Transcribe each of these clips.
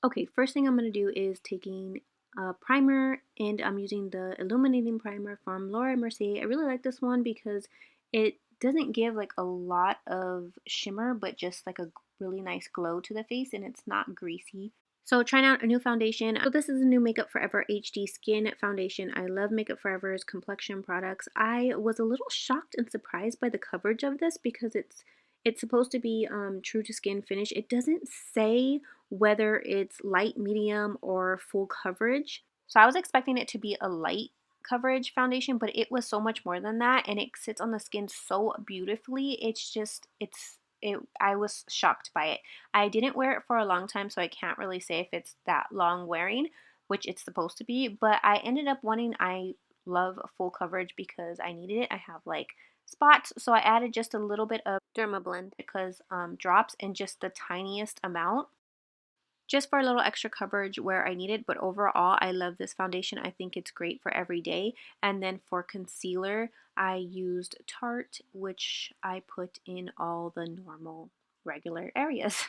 Okay, first thing I'm going to do is taking a primer, and I'm using the illuminating primer from Laura Mercier. I really like this one because it doesn't give like a lot of shimmer, but just like a really nice glow to the face, and it's not greasy. So trying out a new foundation. So this is a new Makeup Forever HD Skin Foundation. I love Makeup Forever's complexion products. I was a little shocked and surprised by the coverage of this because it's supposed to be true to skin finish. It doesn't say whether it's light, medium, or full coverage. So I was expecting it to be a light coverage foundation, but it was so much more than that, and it sits on the skin so beautifully. I was shocked by it. I didn't wear it for a long time, so I can't really say if it's that long wearing, which it's supposed to be, but I ended up I love full coverage because I needed it. I have like spots, so I added just a little bit of Dermablend because drops and just the tiniest amount just for a little extra coverage where I need it. But overall, I love this foundation. I think it's great for every day. And then for concealer, I used Tarte, which I put in all the normal regular areas.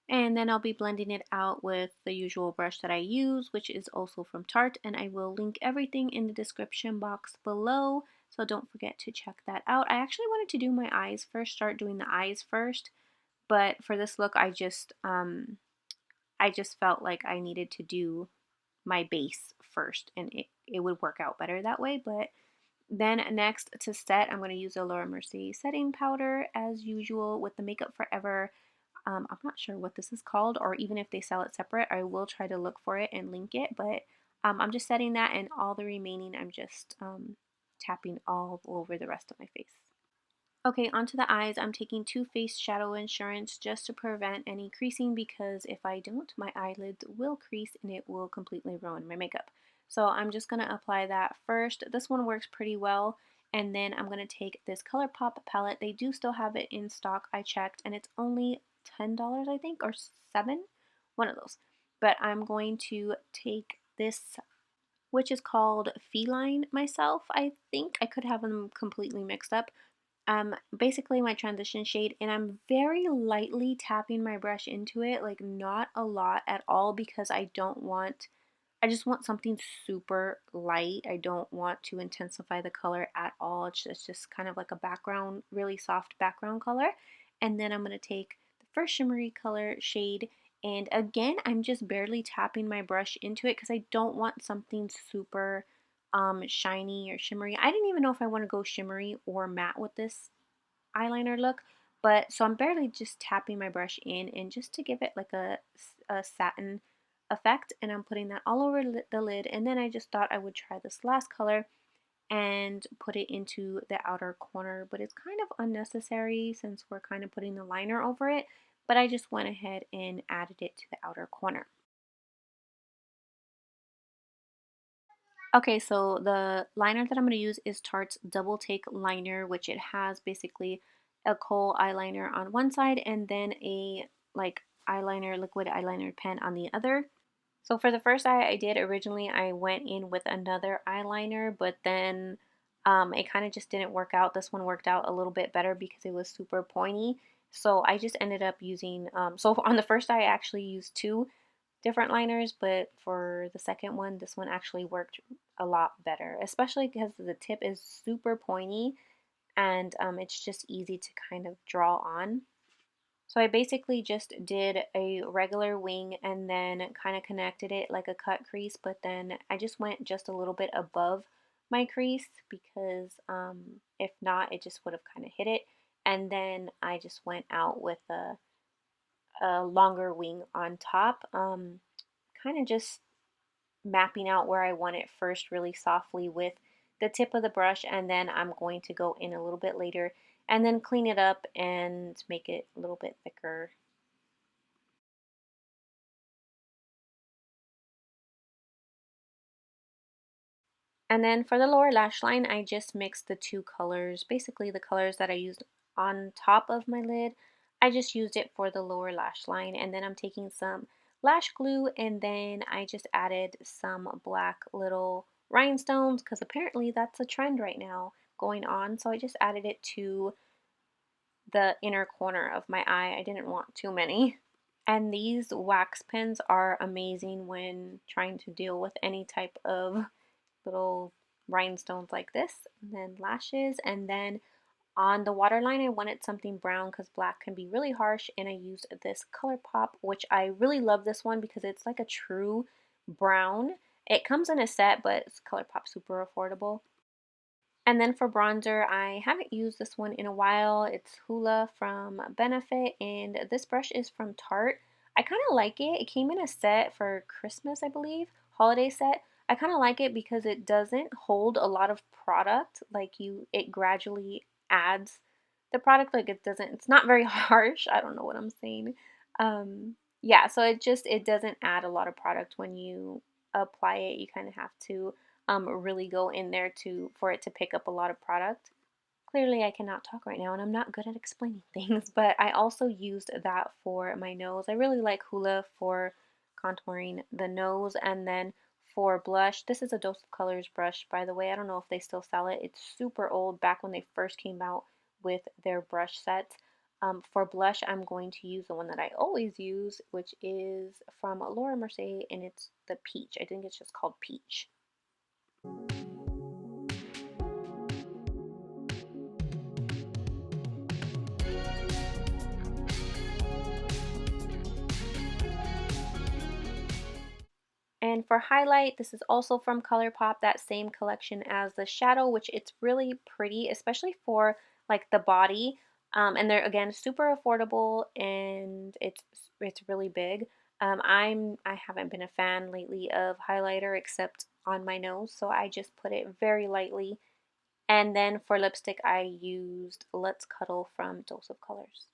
And then I'll be blending it out with the usual brush that I use, which is also from Tarte, and I will link everything in the description box below, so don't forget to check that out. I actually wanted to do my eyes first, start doing the eyes first, but for this look I just felt like I needed to do my base first, and it would work out better that way. But then next to set, I'm going to use a Laura Mercier setting powder as usual with the Makeup Forever. I'm not sure what this is called, or even if they sell it separate. I will try to look for it and link it, but I'm just setting that, and all the remaining I'm just tapping all over the rest of my face. Okay, onto the eyes. I'm taking Too Faced Shadow Insurance just to prevent any creasing, because if I don't, my eyelids will crease and it will completely ruin my makeup. So I'm just going to apply that first. This one works pretty well. And then I'm going to take this ColourPop palette. They do still have it in stock, I checked, and it's only $10, I think, or $7, one of those. But I'm going to take this, which is called Feline myself, I think. I could have them completely mixed up. Basically my transition shade, and I'm very lightly tapping my brush into it, like not a lot at all, because I just want something super light. I don't want to intensify the color at all. It's just kind of like a background, really soft background color. And then I'm going to take the first shimmery color shade, and again, I'm just barely tapping my brush into it because I don't want something super shiny or shimmery. I didn't even know if I want to go shimmery or matte with this eyeliner look, but so I'm barely just tapping my brush in, and just to give it like a satin effect, and I'm putting that all over the lid. And then I just thought I would try this last color and put it into the outer corner, but it's kind of unnecessary since we're kind of putting the liner over it, but I just went ahead and added it to the outer corner. Okay, so the liner that I'm going to use is Tarte's Double Take Liner, which it has basically a kohl eyeliner on one side and then a like eyeliner, liquid eyeliner pen on the other. So for the first eye I did originally, I went in with another eyeliner, but then it kind of just didn't work out. This one worked out a little bit better because it was super pointy. So I just ended up using, so on the first eye I actually used two different liners, but for the second one, this one actually worked a lot better, especially because the tip is super pointy, and it's just easy to kind of draw on. So I basically just did a regular wing and then kind of connected it like a cut crease, but then I just went just a little bit above my crease because if not, it just would have kind of hit it. And then I just went out with a longer wing on top, kind of just mapping out where I want it first really softly with the tip of the brush, and then I'm going to go in a little bit later and then clean it up and make it a little bit thicker. And then for the lower lash line, I just mixed the two colors, basically the colors that I used on top of my lid. I just used it for the lower lash line, and then I'm taking some lash glue, and then I just added some black little rhinestones because apparently that's a trend right now going on. So I just added it to the inner corner of my eye. I didn't want too many. And these wax pens are amazing when trying to deal with any type of little rhinestones like this. And then lashes, and then on the waterline I wanted something brown because black can be really harsh, and I used this ColourPop, which I really love this one because it's like a true brown. It comes in a set, but it's ColourPop super affordable. And then for bronzer, I haven't used this one in a while. It's Hoola from Benefit, and this brush is from Tarte. I kind of like it. It came in a set for Christmas, I believe, holiday set. I kind of like it because it doesn't hold a lot of product. Like it gradually adds the product. Like it's not very harsh. I don't know what I'm saying. Yeah, so it doesn't add a lot of product when you apply it. You kind of have to really go in there for it to pick up a lot of product. Clearly I cannot talk right now and I'm not good at explaining things, but I also used that for my nose. I really like Hoola for contouring the nose. And then for blush, this is a Dose of Colors brush, by the way. I don't know if they still sell it. It's super old, back when they first came out with their brush sets. For blush, I'm going to use the one that I always use, which is from Laura Mercier, and it's the Peach. I think it's just called Peach. And for highlight, this is also from ColourPop, that same collection as the shadow, which it's really pretty, especially for like the body. And they're again super affordable, and it's really big. I haven't been a fan lately of highlighter except on my nose, so I just put it very lightly. And then for lipstick, I used Let's Cuddle from Dose of Colors.